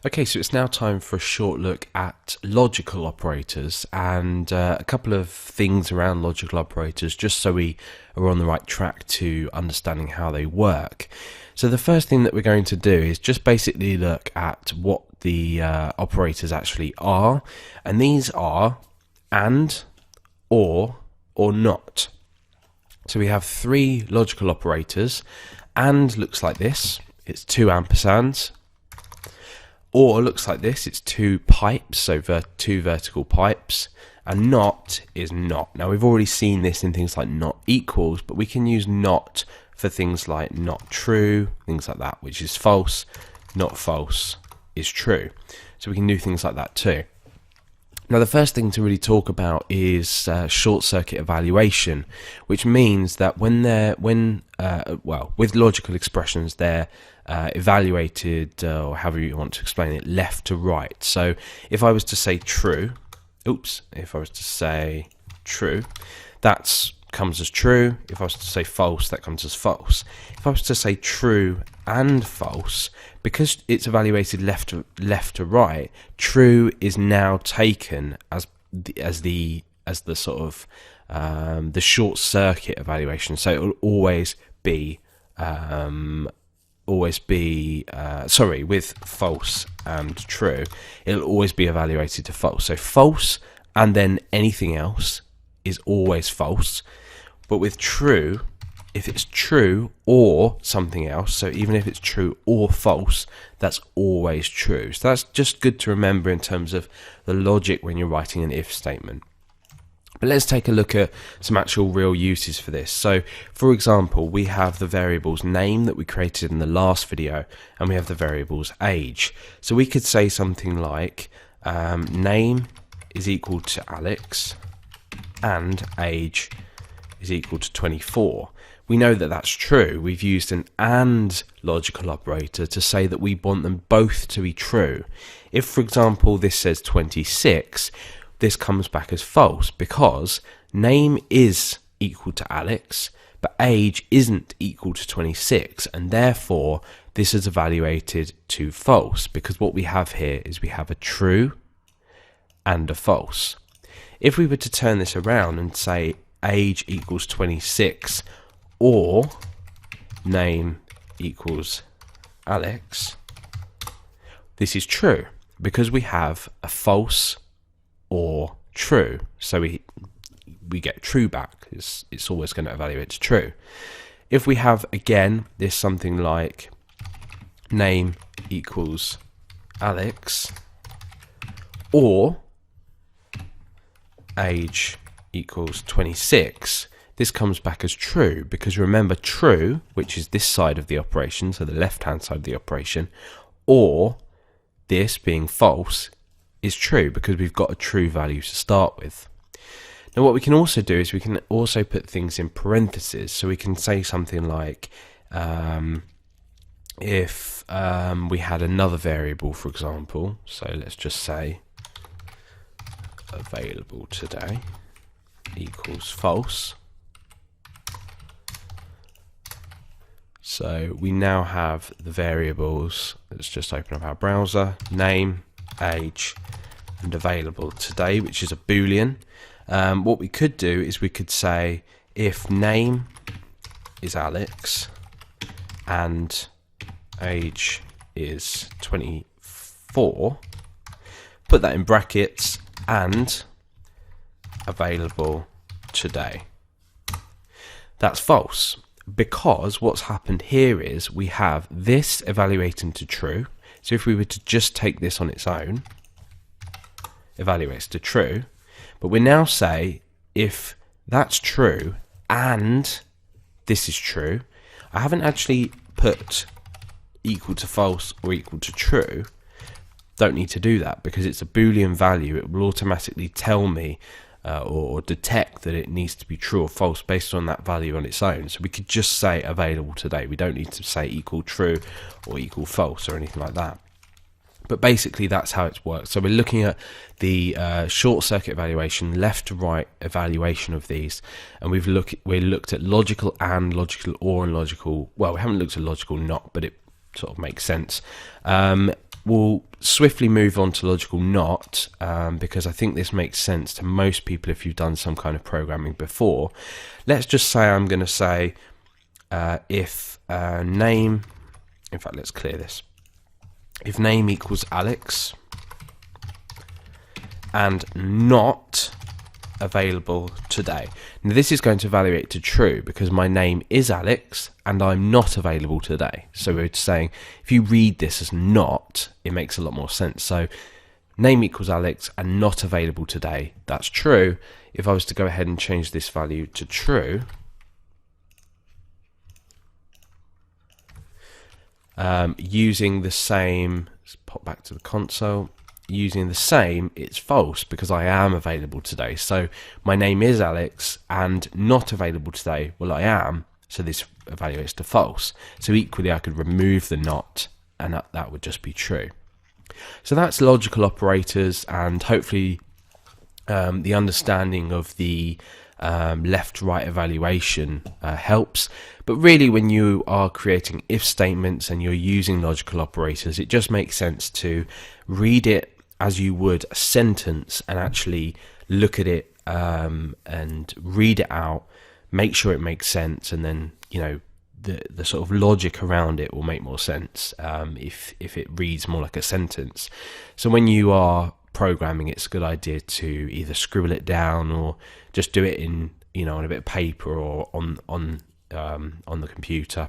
Okay, so it's now time for a short look at logical operators and a couple of things around logical operators just so we are on the right track to understanding how they work. So the first thing that we're going to do is just basically look at what the operators actually are, and these are and, or not. So we have three logical operators. And looks like this, it's two ampersands. Or looks like this, it's two pipes, so two vertical pipes, and not is not. Now we've already seen this in things like not equals, but we can use not for things like not true, things like that, which is false, not false is true. So we can do things like that too. Now the first thing to really talk about is short circuit evaluation, which means that with logical expressions they're evaluated, or however you want to explain it, left to right. So if I was to say true, that comes as true. If I was to say false, that comes as false. If I was to say true and false, because it's evaluated left to right, true is now taken as the sort of the short circuit evaluation. So it will always be with false and true, it'll always be evaluated to false. So false and then anything else is always false. But with true, if it's true or something else, so even if it's true or false, that's always true. So that's just good to remember in terms of the logic when you're writing an if statement. But let's take a look at some actual real uses for this. So for example, we have the variables name that we created in the last video, and we have the variables age. So we could say something like name is equal to Alex and age is equal to 24. We know that that's true. We've used an and logical operator to say that we want them both to be true. If, for example, this says 26, this comes back as false because name is equal to Alex, but age isn't equal to 26, and therefore this is evaluated to false, because what we have here is we have a true and a false. If we were to turn this around and say age equals 26 or name equals Alex, this is true because we have a false or true, so we get true back. It's always going to evaluate to true. If we have again this something like name equals Alex or age equals 26, this comes back as true, because remember true, which is this side of the operation, so the left hand side of the operation, or this being false is true because we've got a true value to start with. Now what we can also do is we can also put things in parentheses, so we can say something like if we had another variable, for example, so let's just say available today equals false. So we now have the variables. Let's just open up our browser, name, age, and available today, which is a boolean. What we could do is we could say if name is Alex and age is 24, put that in brackets, and available today. That's false, because what's happened here is we have this evaluating to true. So if we were to just take this on its own, evaluates to true, but we now say if that's true and this is true. I haven't actually put equal to false or equal to true. Don't need to do that because it's a boolean value. It will automatically tell me or detect that it needs to be true or false based on that value on its own. So we could just say available today. We don't need to say equal true or equal false or anything like that. But basically that's how it works. So we're looking at the short circuit evaluation, left to right evaluation of these, and we looked at logical and logical or and logical. Well, we haven't looked at logical not, but it sort of makes sense. we'll swiftly move on to logical not, because I think this makes sense to most people if you've done some kind of programming before. Let's just say I'm going to say if name, in fact, let's clear this. If name equals Alex and not available today. Now this is going to evaluate to true because my name is Alex and I'm not available today. So we're saying if you read this as not, it makes a lot more sense. So name equals Alex and not available today, that's true. If I was to go ahead and change this value to true, using the same, let's pop back to the console, using the same, it's false because I am available today. So my name is Alex and not available today, well I am, so this evaluates to false. So equally I could remove the not and that would just be true. So that's logical operators, and hopefully the understanding of the left-right evaluation helps. But really when you are creating if statements and you're using logical operators, it just makes sense to read it as you would a sentence and actually look at it and read it out, make sure it makes sense, and then the sort of logic around it will make more sense if it reads more like a sentence. So when you are programming, it's a good idea to either scribble it down or just do it in on a bit of paper or on the computer,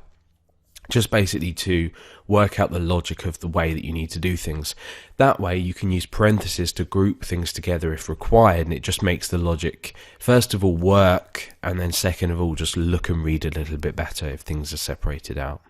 just basically to work out the logic of the way that you need to do things. That way you can use parentheses to group things together if required, and it just makes the logic first of all work, and then second of all just look and read a little bit better if things are separated out.